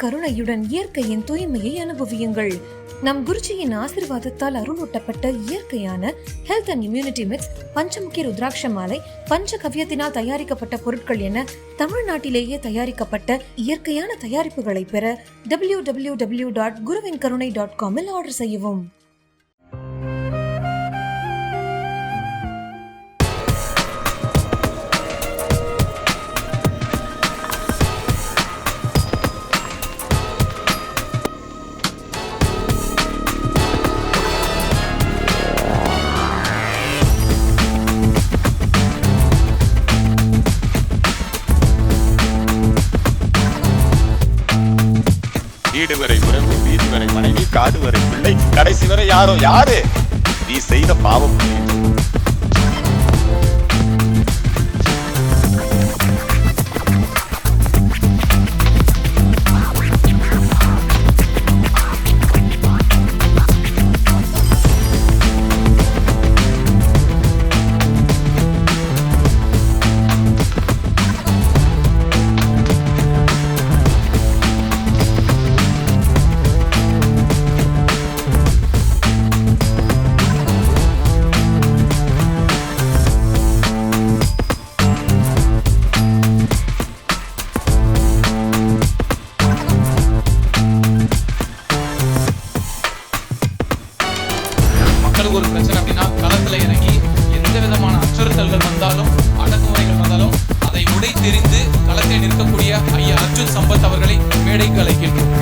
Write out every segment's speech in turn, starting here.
கருணையுடன் இயற்கையின் தூய்மையை அனுபவியுங்கள். நம் குருஜியின் ஆசிர்வாதத்தால் அருளூட்டப்பட்ட இயற்கையான ஹெல்த் அண்ட் இம்யூனிட்டி மிக்ஸ், பஞ்சமுகி ருத்ராட்ச மாலை, பஞ்சகவ்யத்தினால் தயாரிக்கப்பட்ட பொருட்கள் என தமிழ்நாட்டிலேயே தயாரிக்கப்பட்ட இயற்கையான தயாரிப்புகளை பெற www.guruvinkarunai.com ஆர்டர் செய்யவும். வீடு வரை உறவு, வீதி வரை மனைவி, காடு வரை பிள்ளை, கடைசி வரை யாரோ யாரு நீ செய்த பாவம். ஒரு பிரச்சனை அப்படின்னா களத்துல இறங்கி எந்த விதமான அச்சுறுத்தல்கள் வந்தாலும், அடக்குமுறைகள் வந்தாலும் அதை உடை தெரிந்து களத்தில் நிற்கக்கூடிய ஐயா அர்ஜுன் சம்பத் அவர்களை மேடைக்கு அழைக்கின்றோம்.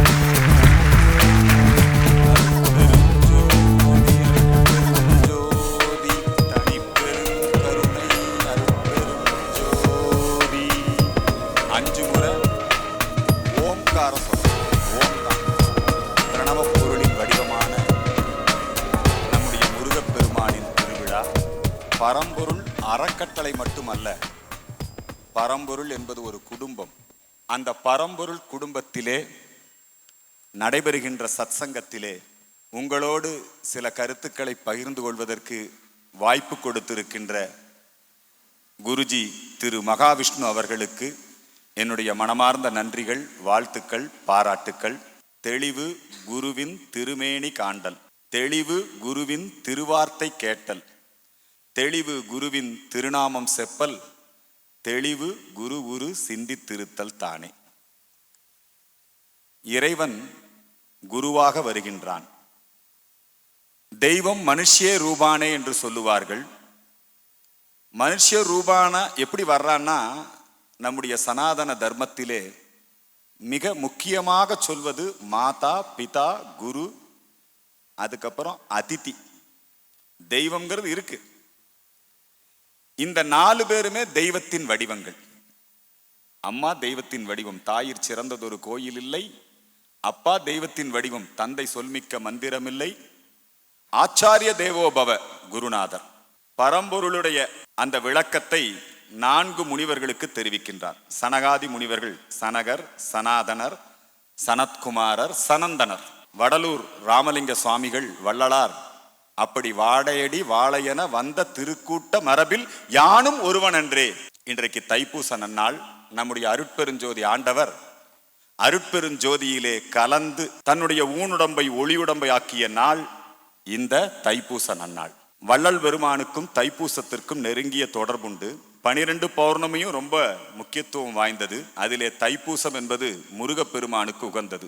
பரம்பொருள் அறக்கட்டளை மட்டுமல்ல, பரம்பொருள் என்பது ஒரு குடும்பம். அந்த பரம்பொருள் குடும்பத்திலே நடைபெறுகின்ற சத்சங்கத்திலே உங்களோடு சில கருத்துக்களை பகிர்ந்து கொள்வதற்கு வாய்ப்பு கொடுத்திருக்கின்ற குருஜி திரு மகாவிஷ்ணு அவர்களுக்கு என்னுடைய மனமார்ந்த நன்றிகள், வாழ்த்துக்கள், பாராட்டுக்கள். தெளிவு குருவின் திருமேனி காண்டல், தெளிவு குருவின் திருவார்த்தை கேட்டல், தெளிவு குருவின் திருநாமம் செப்பல், தெளிவு குரு குரு சிந்தித்திருத்தல் தானே. இறைவன் குருவாக வருகின்றான். தெய்வம் மனுஷ்ய ரூபானே என்று சொல்லுவார்கள். மனுஷ்ய ரூபானா எப்படி வர்றான்னா, நம்முடைய சனாதன தர்மத்திலே மிக முக்கியமாக சொல்வது மாதா, பிதா, குரு, அதுக்கப்புறம் அதிதி. தெய்வம்ங்கிறது இருக்கு. இந்த 4 பேருமே தெய்வத்தின் வடிவங்கள். அம்மா தெய்வத்தின் வடிவம், தாயிற் சிறந்ததொரு கோயில் இல்லை. அப்பா தெய்வத்தின் வடிவம், தந்தை சொல்மிக்க மந்திரமில்லை. ஆச்சாரிய தேவோபவ குருநாதர். பரம்பொருளுடைய அந்த விளக்கத்தை 4 முனிவர்களுக்கு தெரிவிக்கின்றார். சனகாதி முனிவர்கள், சனகர், சனாதனர், சனத்குமாரர், சனந்தனர். வடலூர் ராமலிங்க சுவாமிகள் வள்ளலார் அப்படி வாடையடி வாழையென வந்த திருக்கூட்ட மரபில் யானும் ஒருவனன்றே. இன்றைக்கு தைப்பூச நன்னாள். நம்முடைய அருட்பெருஞ்சோதி ஆண்டவர் அருட்பெருஞ்சோதியிலே கலந்து தன்னுடைய ஊனுடம்பை ஒளியுடம்பை ஆக்கிய நாள் இந்த தைப்பூச நன்னாள். வள்ளல் பெருமானுக்கும் தைப்பூசத்திற்கும் நெருங்கிய தொடர்புண்டு. 12 பௌர்ணமியும் ரொம்ப முக்கியத்துவம் வாய்ந்தது. அதிலே தைப்பூசம் என்பது முருகப்பெருமானுக்கு உகந்தது.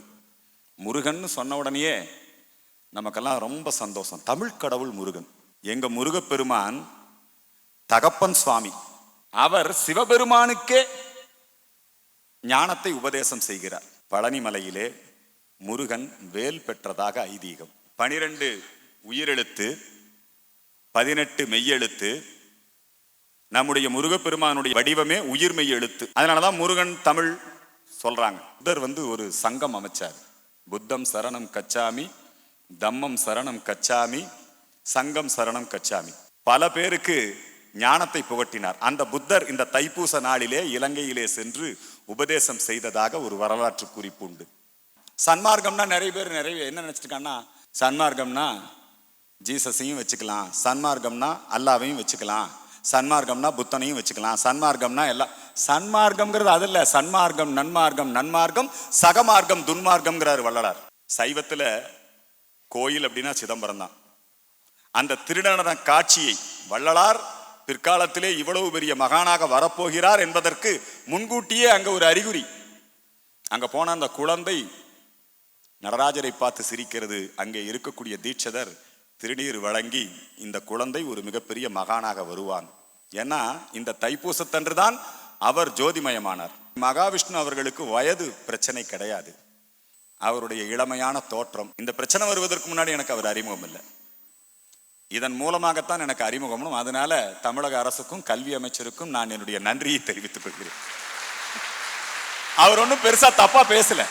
முருகன் சொன்ன உடனேயே நமக்கெல்லாம் ரொம்ப சந்தோஷம். தமிழ் கடவுள் முருகன். எங்க முருகப்பெருமான் தகப்பன் சுவாமி. அவர் சிவபெருமானுக்கே ஞானத்தை உபதேசம் செய்கிறார். பழனிமலையிலே முருகன் வேல் பெற்றதாக ஐதீகம். 12 உயிரெழுத்து, 18 மெய்யெழுத்து. நம்முடைய முருகப்பெருமானுடைய வடிவமே உயிர் மெய் எழுத்து. அதனாலதான் முருகன் தமிழ் சொல்றாங்க. புத்தர் ஒரு சங்கம் அமைச்சார். புத்தம் சரணம் கச்சாமி, தம்மம் சரணம் கச்சாமி, சங்கம் சரணம் கச்சாமி. பல பேருக்கு ஞானத்தை புகட்டினார். அந்த புத்தர் இந்த தைப்பூச நாளிலே இலங்கையிலே சென்று உபதேசம் செய்ததாக ஒரு வரலாற்று குறிப்பு உண்டு. சன்மார்க்கம்னா நிறைய பேர் என்ன நினைச்சிருக்காங்கன்னா, சன்மார்க்கம்னா ஜீசஸையும் வச்சுக்கலாம், சன்மார்க்கம்னா அல்லாவையும் வச்சுக்கலாம், சன்மார்க்கம்னா புத்தனையும் வச்சுக்கலாம், சன்மார்க்கம்னா எல்லாம். சன்மார்க்கம்ங்கிறது அது இல்ல. சன்மார்க்கம், நன்மார்க்கம், நன்மார்க்கம், சகமார்க்கம், துன்மார்க்கம்ங்கிறார் வள்ளலார். சைவத்துல கோயில் அப்படின்னா சிதம்பரம் தான். அந்த திருநடன காட்சியை வள்ளலார் பிற்காலத்திலே இவ்வளவு பெரிய மகானாக வரப்போகிறார் என்பதற்கு முன்கூட்டியே அங்க ஒரு அறிகுறி. அங்க போன அந்த குழந்தை நடராஜரை பார்த்து சிரிக்கிறது. அங்கே இருக்கக்கூடிய தீட்சதர் திருநீர் வழங்கி இந்த குழந்தை ஒரு மிகப்பெரிய மகானாக வருவான். ஏன்னா இந்த தைப்பூசத்தன்று தான் அவர் ஜோதிமயமானார். மகாவிஷ்ணு அவர்களுக்கு வயது பிரச்சனை கிடையாது. அவருடைய இளமையான தோற்றம். இந்த பிரச்சனை வருவதற்கு முன்னாடி எனக்கு அவர் அறிமுகம் இல்லை. இதன் மூலமாகத்தான் எனக்கு அறிமுகமும். அதனால தமிழக அரசுக்கும் கல்வி அமைச்சருக்கும் நான் என்னுடைய நன்றியை தெரிவித்துக் கொள்கிறேன். அவர் ஒன்றும் பெருசா தப்பா பேசல,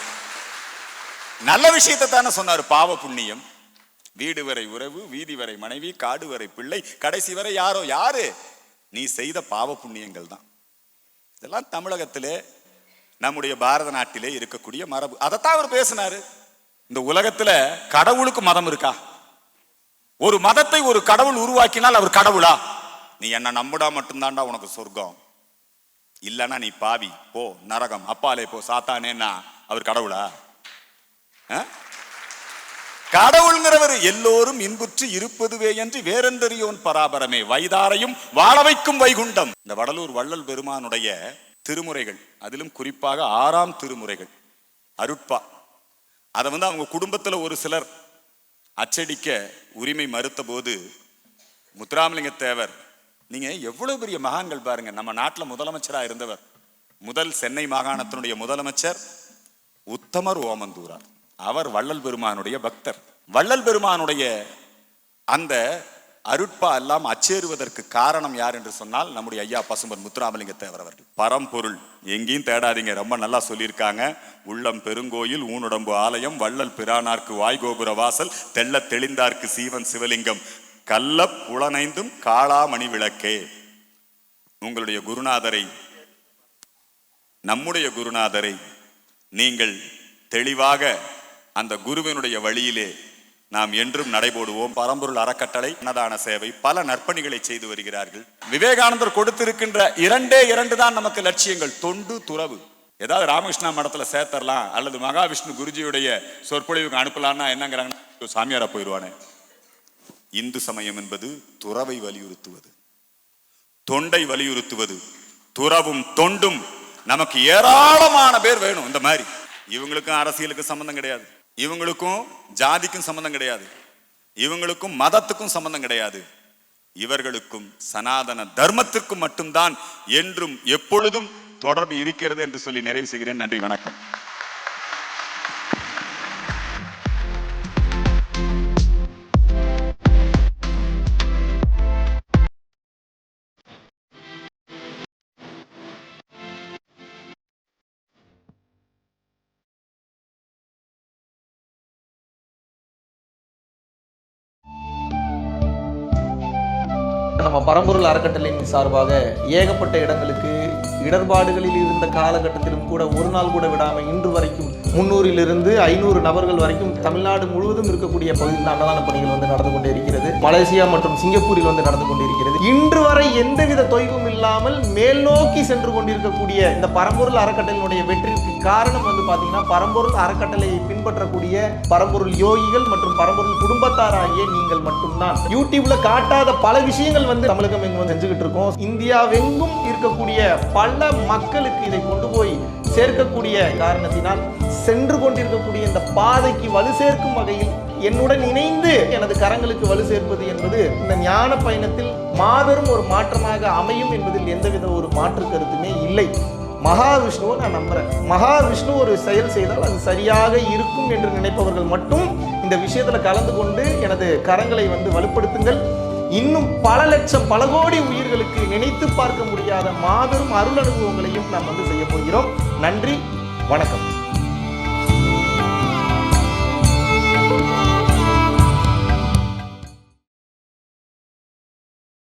நல்ல விஷயத்தை தானே சொன்னார். பாவ புண்ணியம், வீடு வரை உறவு, வீதி வரை மனைவி, காடு வரை பிள்ளை, கடைசி வரை யாரோ யாரு, நீ செய்த பாவ புண்ணியங்கள் தான். இதெல்லாம் தமிழகத்திலே நம்முடைய பாரத நாட்டிலே இருக்கக்கூடிய மரபு. அதைத்தான் அவர் பேசினாரு. இந்த உலகத்துல கடவுளுக்கு மதம் இருக்கா? ஒரு மதத்தை ஒரு கடவுள் உருவாக்கினால் அவர் கடவுளா? நீ என்ன நம்புடா மட்டும்தான்டா உனக்கு சொர்க்கம், இல்லன்னா நீ பாவி போ நரகம், அப்பாலே போ சாத்தானேன்னா அவர் கடவுளா? கடவுள்ங்கிறவர் எல்லோரும் இன்புற்று இருப்பதுவே என்று வேறெந்தறியோன் பராபரமே, வைதாரையும் வாழ வைக்கும் வைகுண்டம். இந்த வடலூர் வள்ளல் பெருமானுடைய திருமுறைகள், அதிலும் குறிப்பாக 6ஆம் திருமுறைகள் அருட்பா, அதை அவங்க குடும்பத்தில் ஒரு சிலர் அச்சடிக்க உரிமை மறுத்த போது முத்துராமலிங்க தேவர், நீங்க எவ்வளவு பெரிய மகான்கள் பாருங்க, நம்ம நாட்டில் முதலமைச்சராக இருந்தவர், முதல் சென்னை மாகாணத்தினுடைய முதலமைச்சர் உத்தமர் ஓமந்தூரார், அவர் வள்ளல் பெருமானுடைய பக்தர். வள்ளல் பெருமானுடைய அந்த அருட்பா எல்லாம் அச்சேறுவதற்கு காரணம் யார் என்று சொன்னால் நம்முடைய ஐயா பசும்பன் முத்துராமலிங்க தேவர் அவர்கள். பரம்பொருள் எங்கேயும் தேடாதீங்க, ரொம்ப நல்லா சொல்லியிருக்காங்க. உள்ளம் பெருங்கோயில், ஊனுடம்பு ஆலயம், வள்ளல் பிரானார்க்கு வாய்கோபுர வாசல், தெள்ள தெளிந்தார்க்கு சீவன் சிவலிங்கம், கள்ள புலனைந்தும் காளாமணி விளக்கே. உங்களுடைய குருநாதரை, நம்முடைய குருநாதரை நீங்கள் தெளிவாக அந்த குருவினுடைய வழியிலே நாம் என்றும் நடைபோடுவோம். பரம்பொருள் அறக்கட்டளை அன்னதான சேவை பல நற்பணிகளை செய்து வருகிறார்கள். விவேகானந்தர் கொடுத்திருக்கின்ற 2 தான் நமக்கு லட்சியங்கள், தொண்டு துறவு. ஏதாவது ராமகிருஷ்ணா மடத்துல சேர்த்தரலாம் அல்லது மகாவிஷ்ணு குருஜியுடைய சொற்பொழிவுக்கு அனுப்பலாம்னா என்னங்கிறாங்க, சாமியாரா போயிடுவானே. இந்து சமயம் என்பது துறவை வலியுறுத்துவது, தொண்டை வலியுறுத்துவது. துறவும் தொண்டும் நமக்கு ஏராளமான பேர் வேணும். இந்த மாதிரி இவங்களுக்கும் அரசியலுக்கும் சம்பந்தம் கிடையாது, இவங்களுக்கும் ஜாதிக்கும் சம்பந்தம் கிடையாது, இவங்களுக்கும் மதத்துக்கும் சம்பந்தம் கிடையாது. இவர்களுக்கும் சனாதன தர்மத்திற்கும் மட்டும்தான் என்றும் எப்பொழுதும் தொடர்பு இருக்கிறது என்று சொல்லி நிறைவு செய்கிறேன். நன்றி, வணக்கம். நம்ம பரம்பொருள் அறக்கட்டளையின் சார்பாக ஏகப்பட்ட இடங்களுக்கு இடர்பாடுகளில் இருந்த காலகட்டத்திலும் கூட ஒரு நாள் கூட விடாமல் இன்று வரைக்கும் 300 500 நபர்கள் வரைக்கும் தமிழ்நாடு முழுவதும் இருக்கக்கூடிய பகுதியில் அன்னதான பணிகள் நடந்து கொண்டே இருக்கிறது. மலேசியா மற்றும் சிங்கப்பூரில் நடந்து கொண்டிருக்கிறது. இன்று வரை எந்தவித தொய்வும் இல்லாமல் மேல் நோக்கி சென்று கொண்டிருக்கக்கூடிய இந்த பரம்பொருள் அறக்கட்டளையினுடைய வெற்றிக்கு காரணம் பார்த்தீங்கன்னா பரம்பொருள் அறக்கட்டளையை பின்பற்றக்கூடிய பரம்பொருள் யோகிகள் மற்றும் பரம்பொருள் குடும்பத்தாராகிய நீங்கள் மட்டும்தான். யூடியூப்ல காட்டாத பல விஷயங்கள் தமிழகம் எங்கும் செஞ்சுக்கிட்டு இருக்கோம். இந்தியாவெங்கும் இருக்கக்கூடிய பல மக்களுக்கு இதை கொண்டு போய் சேர்க்கக்கூடிய காரணத்தினால் சென்று கொண்டிருக்கக்கூடிய இந்த பாதைக்கு வலு சேர்க்கும் வகையில் என்னுடன் இணைந்து எனது கரங்களுக்கு வலு சேர்ப்பது என்பது இந்த ஞான பயணத்தில் மாபெரும் ஒரு மாற்றமாக அமையும் என்பதில் எந்தவித ஒரு மாற்று கருத்துமே இல்லை. மகாவிஷ்ணுவை நான் நம்புறேன். மகாவிஷ்ணு ஒரு செயல் செய்தால் அது சரியாக இருக்கும் என்று நினைப்பவர்கள் மட்டும் இந்த விஷயத்துல கலந்து கொண்டு எனது கரங்களை வலுப்படுத்துங்கள். இன்னும் பல லட்சம் பல கோடி உயிர்களுக்கு நினைத்து பார்க்க முடியாத மாபெரும் அருள் அனுபவங்களையும் நாம் செய்ய போகிறோம். நன்றி, வணக்கம்.